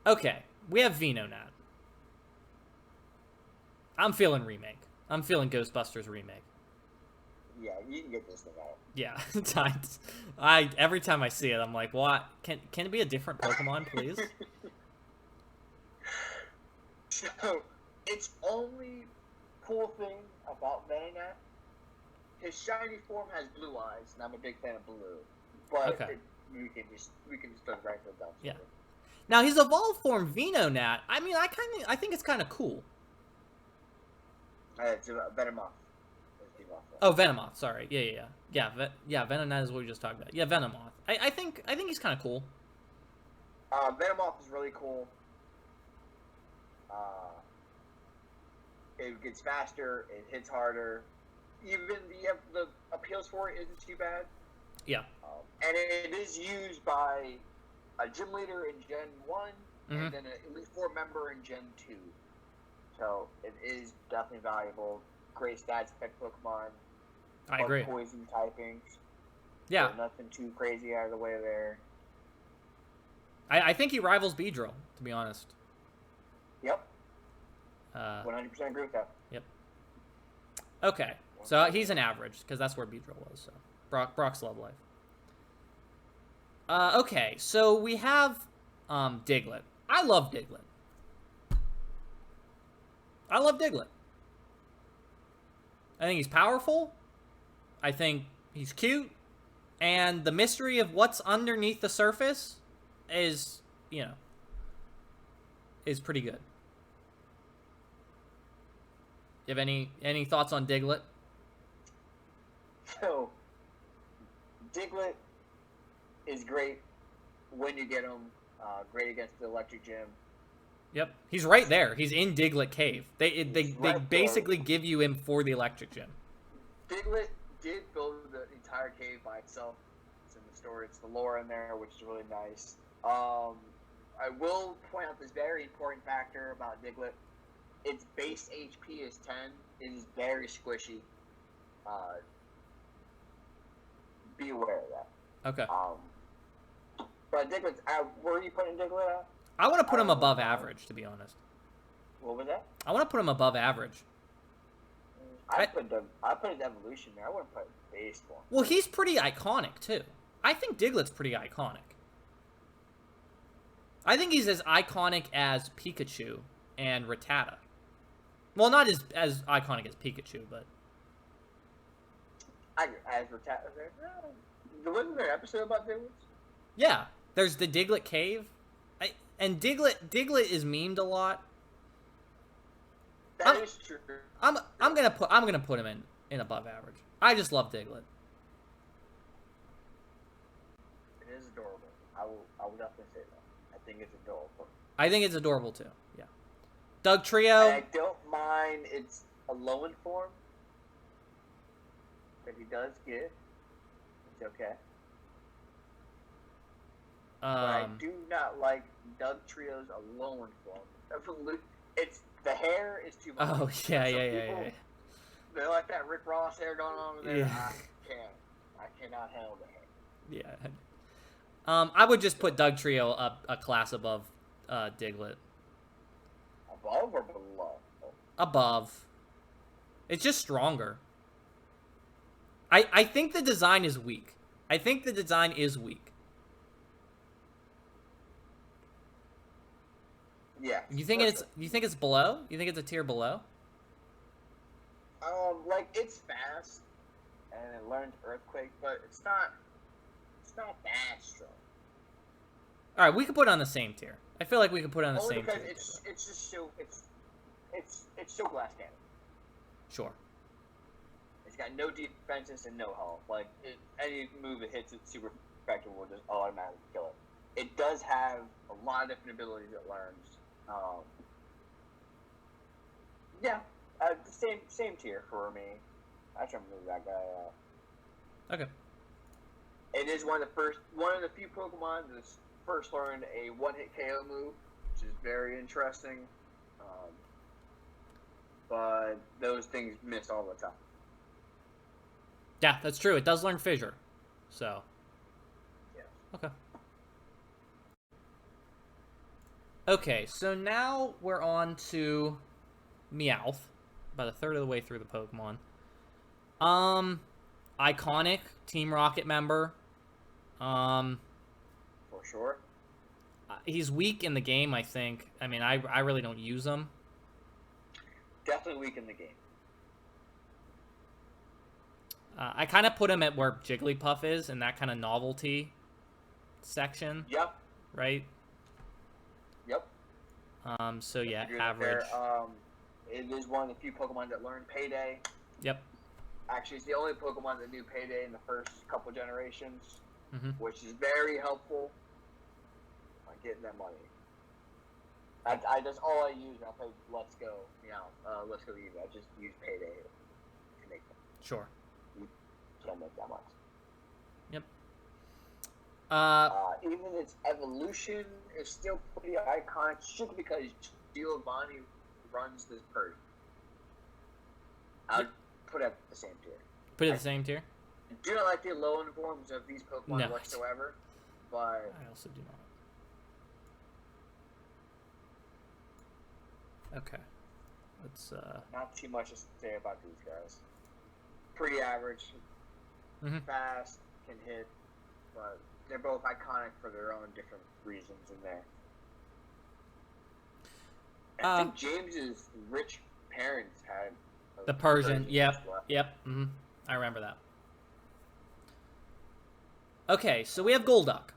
Okay, we have Venonat. I'm feeling remake. I'm feeling Ghostbusters remake. Yeah, you can get this thing out. Yeah, I every time I see it, I'm like, what? Can it be a different Pokemon, please? So, its only cool thing about Venonat, his shiny form has blue eyes, and I'm a big fan of blue. But Okay. we can just throw it right to the dumpster. Yeah. Now his evolved form Venonat. I mean, I think it's kind of cool. It's Venomoth. Oh, Venomoth. Sorry. Yeah. Venonat is what we just talked about. Yeah, Venomoth. I think he's kind of cool. Venomoth is really cool. It gets faster. It hits harder. Even the appeals for it isn't too bad. Yeah. And it is used by a gym leader in Gen 1 and then an Elite Four member in Gen 2. So it is definitely valuable. Great stats, effect Pokemon. I agree. Poison typings. Yeah. So nothing too crazy out of the way there. I think he rivals Beedrill, to be honest. Yep. 100% agree with that. Yep. Okay. So he's an average, because that's where Beedrill was. So Brock's Love Life. Okay, so we have Diglett. I love Diglett. I think he's powerful. I think he's cute. And the mystery of what's underneath the surface is, is pretty good. You have any thoughts on Diglett? So, Diglett is great when you get him. Great against the Electric Gym. Yep, he's right there. He's in Diglett Cave. They right basically give you him for the Electric Gym. Diglett did build the entire cave by itself. It's in the story. It's the lore in there, which is really nice. I will point out this very important factor about Diglett. Its base HP is 10. It is very squishy. Be aware of that. Okay. But Diglett, where are you putting Diglett at? I want to put him above average, to be honest. What was that? I want to put him above average. I put his evolution there. I wouldn't put base one. Well, he's pretty iconic, too. I think Diglett's pretty iconic. I think he's as iconic as Pikachu and Rattata. Well, not as iconic as Pikachu, but... As Rattata... Wasn't there an episode about Diglett? Yeah. There's the Diglett Cave. And Diglett is memed a lot. That is true. I'm gonna put him in above average. I just love Diglett. It is adorable. I will definitely say that. I think it's adorable. I think it's adorable too. Yeah. Doug Trio. I don't mind its Alolan form that he does get. It's okay. But I do not like Doug Trio's Alolan form. It's the hair is too much. Oh yeah. They like that Rick Ross hair going on over there. Yeah. I cannot handle the hair. Yeah. I would just put Doug Trio a class above Diglett. Above or below? Above. It's just stronger. I think the design is weak. Yeah. You think it's below? You think it's a tier below? Like it's fast and it learns Earthquake, but it's not that strong. All right, we could put it on the same tier. I feel like we could put it on the Only same because tier. it's just so it's so glass cannon. Sure. It's got no defenses and no health. Like any move it hits, it's super effective will just automatically kill it. It does have a lot of different abilities it learns. Yeah, the same tier for me. I try to move that guy out. Okay. It is one of the few Pokemon that's first learned a one-hit KO move, which is very interesting. But those things miss all the time. Yeah, that's true. It does learn Fissure. So. Yeah. Okay. Okay, so now we're on to Meowth. About a third of the way through the Pokemon. Iconic Team Rocket member. Um, For sure. he's weak in the game, I think. I mean, I really don't use him. Definitely weak in the game. I kind of put him at where Jigglypuff is in that kind of novelty section. Yep. Right? Yep. So yeah, You're average. there. It is one of the few Pokemon that learned Payday. Yep. Actually, it's the only Pokemon that knew Payday in the first couple generations, Mm-hmm. which is very helpful on getting that money. I just all I use when I play Let's Go, Let's Go Eevee. I just use Payday to make them. Sure. You can't make that much. Yep. Even its evolution is still pretty iconic, simply because Giovanni runs this Purdy. I'd put it at the same tier. Put it at the same tier? I do not like the alone forms of these Pokemon No. whatsoever, but I also do not. Okay. Let's, not too much to say about these guys. Pretty average, fast, can hit, but they're both iconic for their own different reasons in there. I think James's rich parents had the Persian. as Yep. well. Yep. I remember that. Okay, so we have Golduck.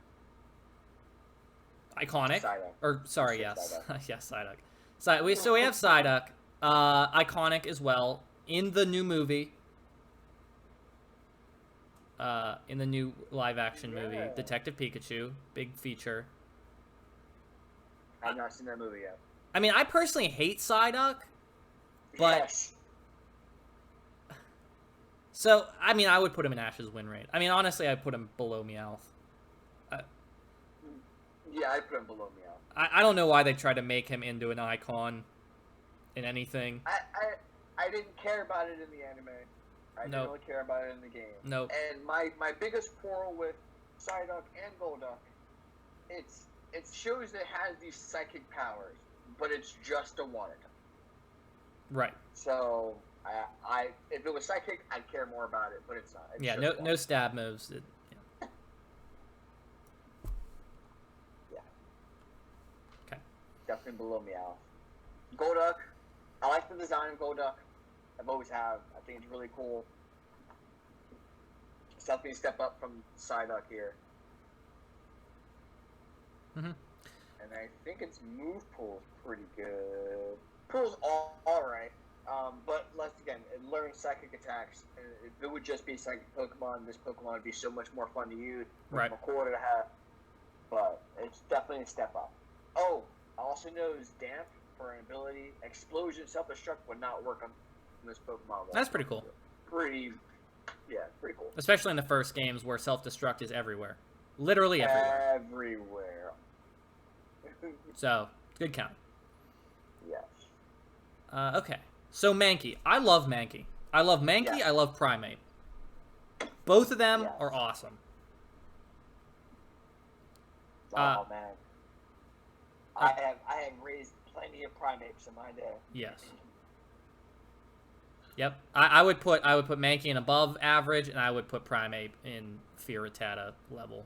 Iconic. Psyduck. Or, sorry, Psyduck. yes. Yes, Psyduck. So we have Psyduck. Iconic as well. In the new movie. In the new live-action movie. Detective Pikachu. Big feature. I've not seen that movie yet. I mean, I personally hate Psyduck. But... Yes. So, I mean, I would put him in Ash's win rate. I mean, honestly, I'd put him below Meowth. Yeah, I'd put him below Meow. I don't know why they tried to make him into an icon in anything. I didn't care about it in the anime. I didn't really care about it in the game. Nope. And my biggest quarrel with Psyduck and Golduck, it shows that it has these psychic powers, but it's just a water type. Right. So if it was psychic, I'd care more about it, but it's not. It's no stab moves. Yeah. Okay. Definitely below Meow. Golduck, I like the design of Golduck. I've always have. I think it's really cool. It's definitely a step up from Psyduck here. And I think its move pool is pretty good. Pool's alright. But once again, it learns psychic attacks. And if it would just be psychic Pokemon, this Pokemon would be so much more fun to use. Right. More cool to have. But it's definitely a step up. Oh, I also know it's damp for an ability. Explosion, self-destruct would not work on this Pokemon. That's pretty cool. Pretty cool. Especially in the first games where self-destruct is everywhere. Literally everywhere. Everywhere. So, good count. Yes. Okay. So, Mankey. I love Mankey. I love Mankey. Yes. I love Primate. Both of them Yes. are awesome. Oh, man. I have raised plenty of Primates in my day. Yes. Yep. I would put Mankey in above average, and I would put Primate in Firattata level.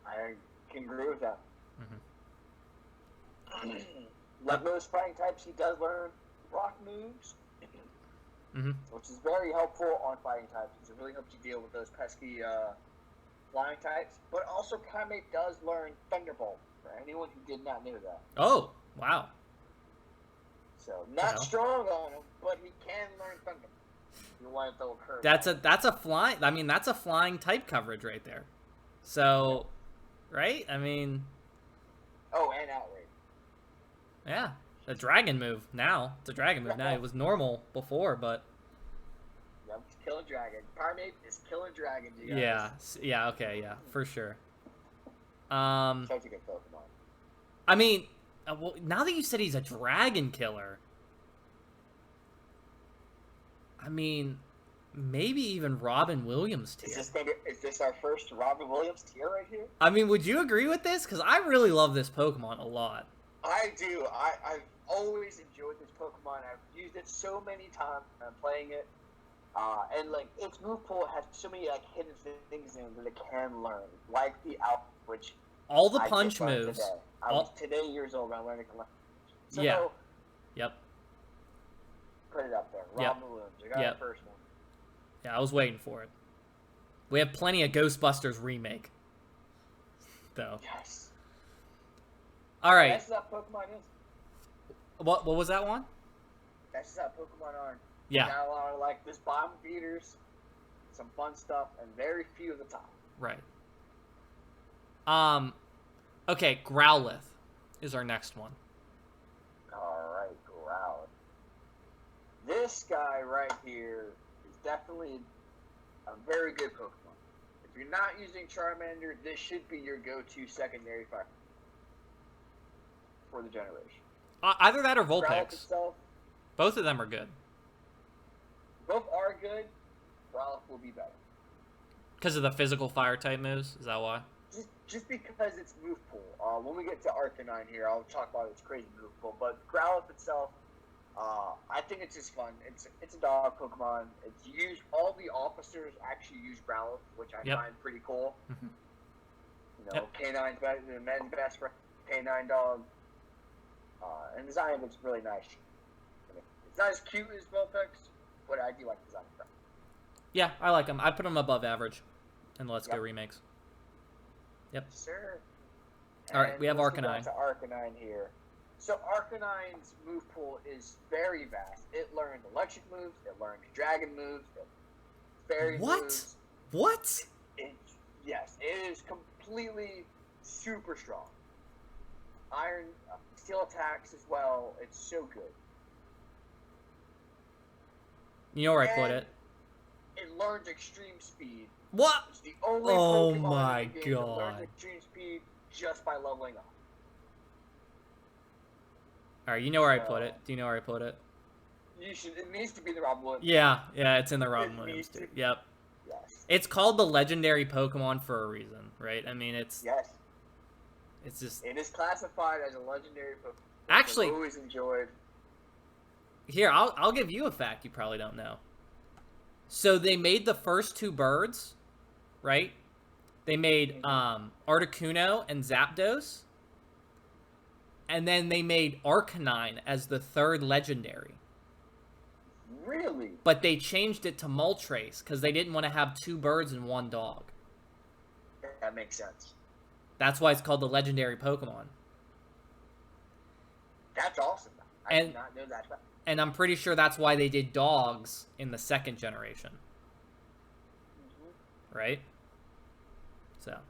I can agree with that. Like most fighting types, he does learn rock moves, which is very helpful on fighting types. It really helps you deal with those pesky flying types. But also, Primate does learn Thunderbolt, for anyone who did not know that. Oh, wow. So, not strong on him, but he can learn Thunderbolt. You want to throw a curve. That's a flying. I mean, that's a flying type coverage right there. So, right? I mean. Oh, and outrage. Yeah, a dragon move now. It's a dragon move now. It was normal before, but. Yep, it's killing dragon. Primate is killing dragons. You guys. Yeah. Okay. Yeah, for sure. Such a good Pokemon. I mean, well, now that you said he's a dragon killer, I mean, maybe even Robin Williams tier. Is this our first Robin Williams tier right here? I mean, would you agree with this? Because I really love this Pokemon a lot. I do. I've always enjoyed this Pokemon. I've used it so many times when I'm playing it. And like its move pool has so many like hidden things in it that it can learn, like the out, which All the I punch just learned moves. Today. I was today years old when I learned it. So, Yeah. Yep. Put it up there. Yep. Robin Williams. I got Yep. the first one. Yeah, I was waiting for it. We have plenty of Ghostbusters remake, though. Yes. All right. That's how Pokemon is. What was that one? That's just how Pokemon are. Yeah. Got a lot of like this bottom feeders, some fun stuff, and very few of the top. Right. Okay, Growlithe is our next one. Alright, Growlithe. This guy right here is definitely a very good Pokemon. If you're not using Charmander, this should be your go-to secondary fire for the generation. Either that or Growlithe Vulpix. itself, Both of them are good. both are good. Growlithe will be better. Because of the physical fire type moves? Is that why? Just because it's move pool. When we get to Arcanine here, I'll talk about its crazy move pool. But Growlithe itself, I think it's just fun. It's a dog Pokemon. It's used. All the officers actually use Growlithe, which I find pretty cool. Mhm. You know, Canine's better than men's best friend, canine dog. And the design looks really nice. I mean, it's not as cute as Vulpix, but I do like the design. Yeah, I like them. I put them above average in the Let's Go remakes. Yep. Sure. All right, we have let's get Arcanine. down to Arcanine here. So Arcanine's move pool is very vast. It learned electric moves. It learned dragon moves. Fairy moves. What? Yes, it is completely super strong. Iron, steel attacks as well. It's so good. You know where I put it? It learns extreme speed. What? It's the only Oh Pokemon my in the game that God. learns extreme speed just by leveling up. All right, you know where I put it. Do you know where I put it? You should. It needs to be the Robin Williams. Yeah, it's in the Robin It Williams needs too. to- Yep. Yes. It's called the legendary Pokemon for a reason, right? I mean, it's Yes. just It is classified as a legendary Pokemon. which Actually- I've always enjoyed. Here, I'll give you a fact you probably don't know. So they made the first two birds, right? They made Articuno and Zapdos. And then they made Arcanine as the third legendary. Really? But they changed it to Moltres because they didn't want to have two birds and one dog. That makes sense. That's why it's called the legendary Pokemon. That's awesome. I And- did not know that. And I'm pretty sure that's why they did dogs in the second generation. Mhm. Right? So,